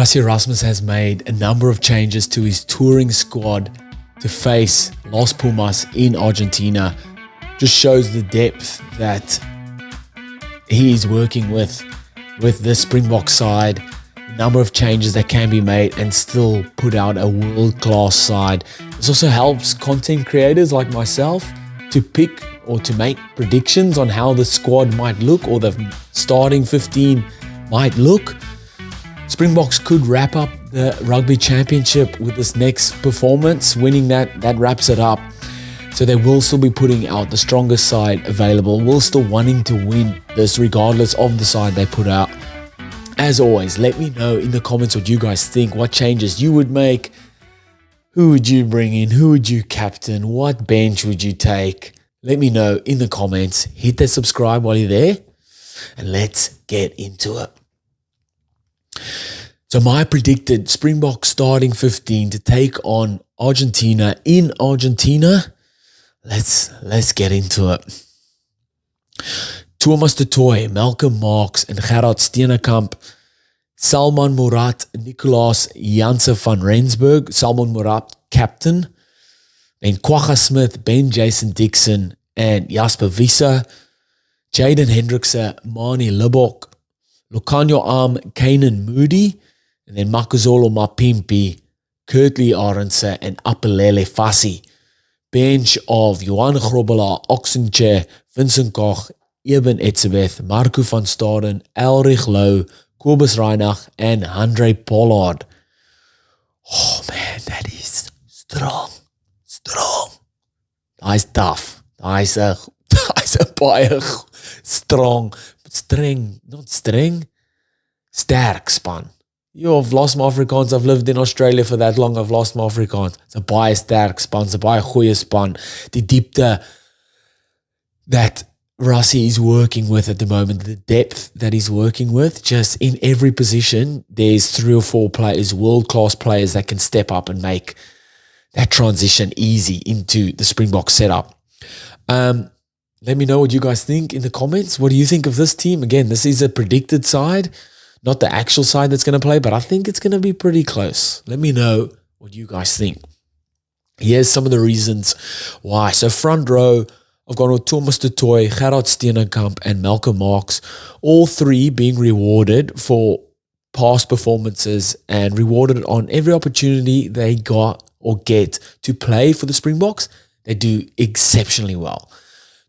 Rassie Erasmus has made a number of changes to his touring squad to face Los Pumas in Argentina. Just shows the depth that he is working with the Springboks side. A number of changes that can be made and still put out a world-class side. This also helps content creators like myself to pick or to make predictions on how the squad might look or the starting 15 might look. Springboks could wrap up the Rugby Championship with this next performance. Winning that wraps it up. So they will still be putting out the strongest side available. Will still wanting to win this regardless of the side they put out. As always, let me know in the comments what you guys think, what changes you would make. Who would you bring in? Who would you captain? What bench would you take? Let me know in the comments. Hit that subscribe while you're there. And let's get into it. So my predicted Springbok starting 15 to take on Argentina in Argentina. Let's get into it. Thomas de Toy, Malcolm Marx en Gerard Steenekamp, Salman Murat, Nicolaas Janse van Rensburg, Salman Murat captain, then Kwagga Smith, Ben Jason Dixon and Jasper Wiese, Jaden Hendrikse, Mani Libbok, Lucanio Arm, Kanan Moody, and then Makazolo Mapimpi, Kurtley Arendse and Apelele Fassi. Bench of Johan Grobbelaar, Oxenchair, Vincent Koch, Eben Etzebeth, Marco van Staden, Elrich Louw, Kobus Reinach and Andre Pollard. Oh man, that is strong. That is tough. That is a baie strong, not streng, sterk span. I've lost my Afrikaans. I've lived in Australia for that long. I've lost my Afrikaans. It's a baie sterk span. It's a baie goeie span. Die diepte that Rassie is working with at the moment, the depth that he's working with, just in every position, there's 3 or 4 players, world-class players that can step up and make that transition easy into the Springbok setup. Let me know what you guys think in the comments. What do you think of this team? Again, this is a predicted side, not the actual side that's going to play, but I think it's going to be pretty close. Let me know what you guys think. Here's some of the reasons why. So front row, I've gone with Thomas de Toy, Gerard Steenekamp and Malcolm Marx, all 3 being rewarded for past performances and rewarded on every opportunity they got or get to play for the Springboks. They do exceptionally well.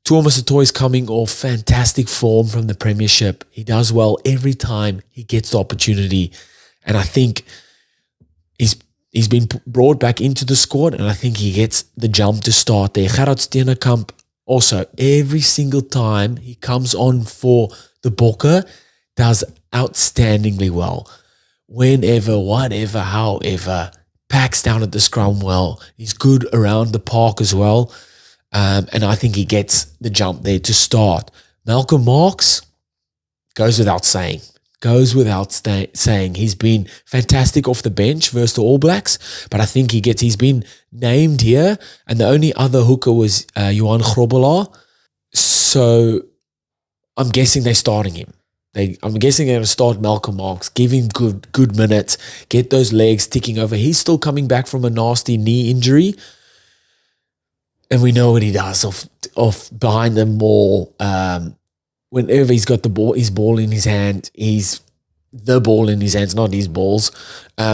Thomas de Toy is coming off fantastic form from the Premiership. He does well every time he gets the opportunity. And I think he's been brought back into the squad and I think he gets the jump to start there. Gerard Steenekamp, also, every single time he comes on for the Bokke, does outstandingly well. Whenever, whatever, however, packs down at the scrum well. He's good around the park as well. And I think he gets the jump there to start. Malcolm Marx goes without saying. He's been fantastic off the bench versus the All Blacks, but I think he's been named here, and the only other hooker was Johan Grobbelaar. So I'm guessing they're starting him. I'm guessing they're going to start Malcolm Marx, give him good minutes, get those legs ticking over. He's still coming back from a nasty knee injury, and we know what he does off behind the maul. Whenever he's got his ball in his hand, he's the ball in his hands, not his balls.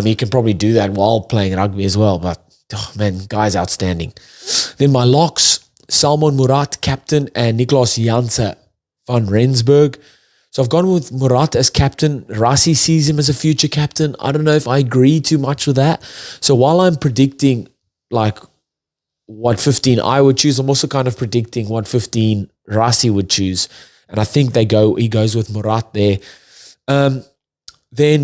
He can probably do that while playing rugby as well. But, oh man, guy's outstanding. Then my locks, Salman Murat, captain, and Nicolaas Janse van Rensburg. So I've gone with Murat as captain. Rassie sees him as a future captain. I don't know if I agree too much with that. So while I'm predicting like what 15 I would choose, I'm also kind of predicting what 15 Rassie would choose. And I think he goes with Murat there. Then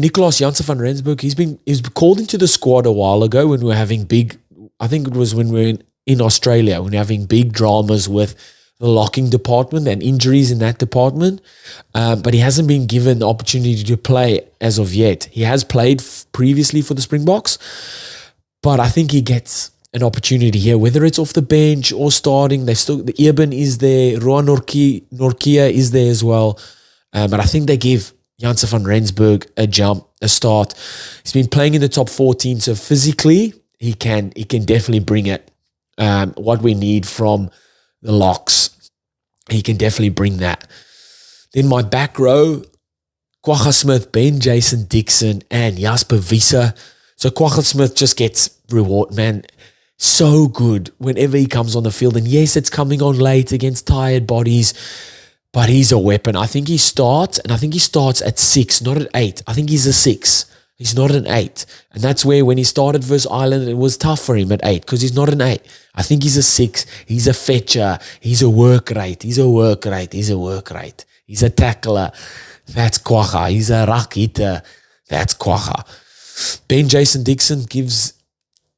Nicolaas Janse van Rensburg, he was called into the squad a while ago when we were having I think it was when we were in Australia, when we were having big dramas with the locking department and injuries in that department. But he hasn't been given the opportunity to play as of yet. He has played previously for the Springboks, but I think he gets an opportunity here, whether it's off the bench or starting. The Eben is there, Roan Norkia is there as well. But I think they give Janssen van Rensburg a start. He's been playing in the top 14, so physically he can definitely bring it. What we need from the locks, he can definitely bring that. Then my back row, Kwagga Smith, Ben Jason Dixon, and Jasper Wiese. So Kwagga Smith just gets reward, man. So good whenever he comes on the field. And yes, it's coming on late against tired bodies, but he's a weapon. I think he starts at 6, not at 8. I think he's a 6. He's not an 8. And that's where when he started versus Ireland, it was tough for him at 8 because he's not an 8. I think he's a 6. He's a fetcher. He's a work rate. He's a tackler. That's Kwagga. He's a ruck hitter. That's Kwagga. Ben Jason Dixon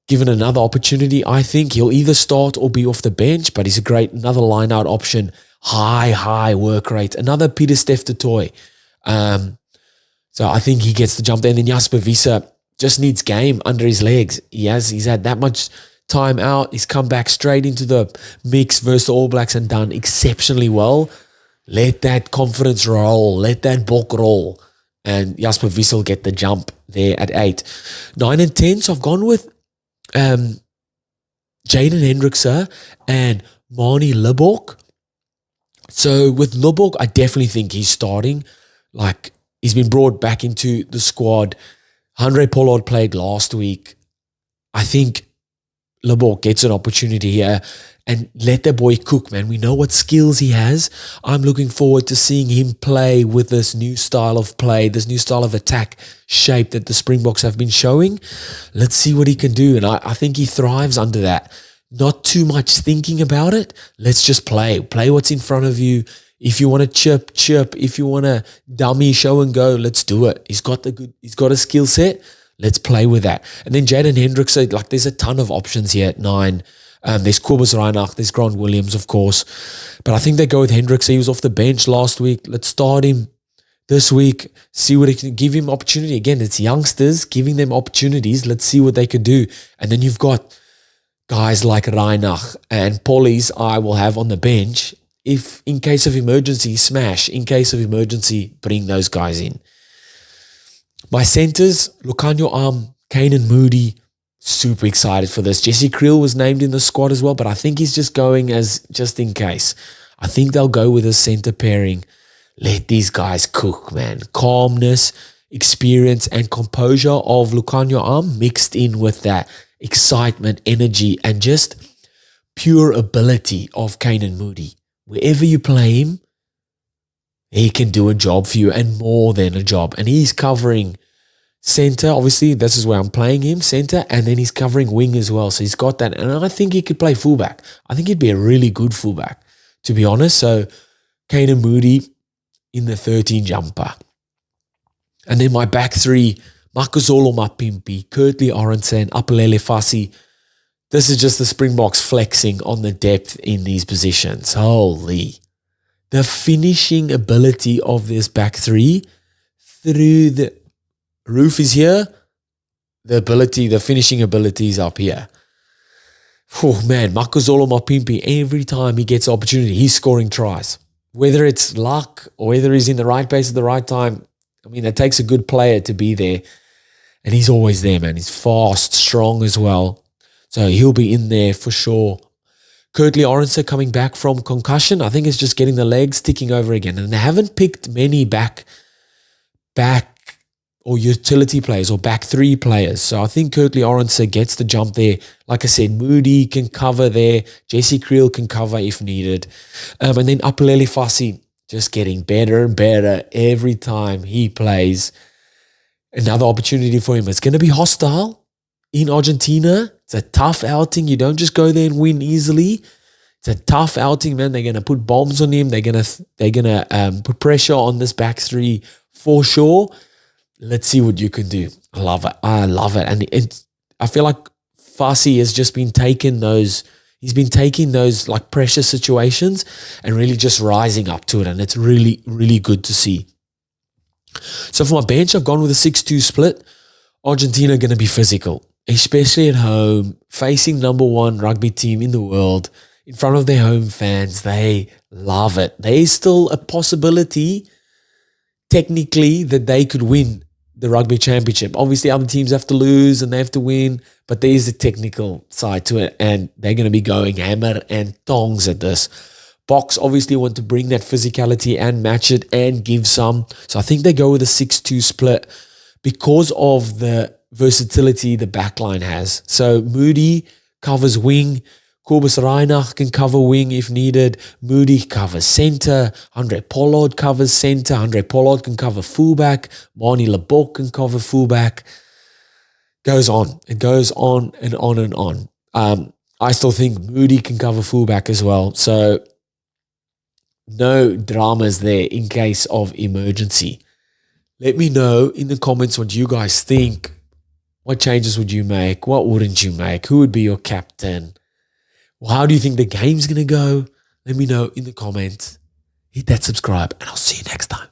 given another opportunity. I think he'll either start or be off the bench, but he's another line-out option. High work rate. Another Peter Steph du Toit. So I think he gets the jump there. And then Jasper Wiese just needs game under his legs. He's had that much time out. He's come back straight into the mix versus the All Blacks and done exceptionally well. Let that confidence roll. Let that bulk roll. And Jasper Wiese will get the jump there at 8. 9 and 10, so I've gone with Jaden Hendrickse and Manie Libbok. So with Libbok, I definitely think he's starting. Like, he's been brought back into the squad. Handré Pollard played last week. I think Libbok gets an opportunity here and let the boy cook, man. We know what skills he has. I'm looking forward to seeing him play with this new style of play, this new style of attack shape that the Springboks have been showing. Let's see what he can do. And I think he thrives under that. Not too much thinking about it. Let's just play. Play what's in front of you. If you want to chirp. If you want to dummy, show and go, let's do it. He's got a skill set. Let's play with that. And then Jaden Hendrickse, like there's a ton of options here at 9. There's Kobus Reinach, there's Grant Williams, of course. But I think they go with Hendrickse. He was off the bench last week. Let's start him this week. See what he can give him opportunity. Again, it's youngsters giving them opportunities. Let's see what they can do. And then you've got guys like Reinach and Pollies I will have on the bench. If in case of emergency, smash. In case of emergency, bring those guys in. My centers, Lucanio Arm, Kanan Moody, super excited for this. Jesse Creel was named in the squad as well, but I think he's just going as just in case. I think they'll go with a center pairing. Let these guys cook, man. Calmness, experience, and composure of Lucanio Arm mixed in with that excitement, energy, and just pure ability of Kanan Moody. Wherever you play him, he can do a job for you and more than a job. And he's covering center. Obviously, this is where I'm playing him, center, and then he's covering wing as well. So he's got that. And I think he could play fullback. I think he'd be a really good fullback, to be honest. So Kanan Moody in the 13 jumper. And then my back 3, Makazolo Mapimpi, Kurtley Arendse, Apelele Fassi. This is just the Springboks flexing on the depth in these positions. Holy. The finishing ability of this back 3 through the roof is here. The finishing ability is up here. Oh man, Makazolo Mapimpi, every time he gets opportunity, he's scoring tries. Whether it's luck or whether he's in the right place at the right time, I mean, it takes a good player to be there. And he's always there, man. He's fast, strong as well. So he'll be in there for sure. Kurtley Arendse coming back from concussion. I think it's just getting the legs ticking over again. And they haven't picked many back or utility players or back 3 players. So I think Kurtley Arendse gets the jump there. Like I said, Moody can cover there. Jesse Creel can cover if needed. And then Apelele Fassi just getting better and better every time he plays. Another opportunity for him. It's going to be hostile in Argentina. It's a tough outing. You don't just go there and win easily. It's a tough outing, man. They're going to put bombs on him. They're going to put pressure on this back 3 for sure. Let's see what you can do. I love it. And I feel like Fassi has just been taking those. He's been taking those like pressure situations and really just rising up to it. And it's really, really good to see. So for my bench, I've gone with a 6-2 split. Argentina are going to be physical, especially at home, facing number 1 rugby team in the world, in front of their home fans. They love it. There's still a possibility, technically that they could win the rugby championship. Obviously, other teams have to lose and they have to win, but there is a technical side to it, and they're going to be going hammer and tongs at this. Boks obviously want to bring that physicality and match it and give some. So I think they go with a 6-2 split because of the versatility the backline has. So Moody covers wing. Kobus Reinach can cover wing if needed. Moody covers center. Andre Pollard covers center. Andre Pollard can cover fullback. Marnie Lebok can cover fullback. Goes on. It goes on and on and on. I still think Moody can cover fullback as well. So no dramas there in case of emergency. Let me know in the comments what you guys think. What changes would you make? What wouldn't you make? Who would be your captain? How do you think the game's going to go? Let me know in the comments. Hit that subscribe and I'll see you next time.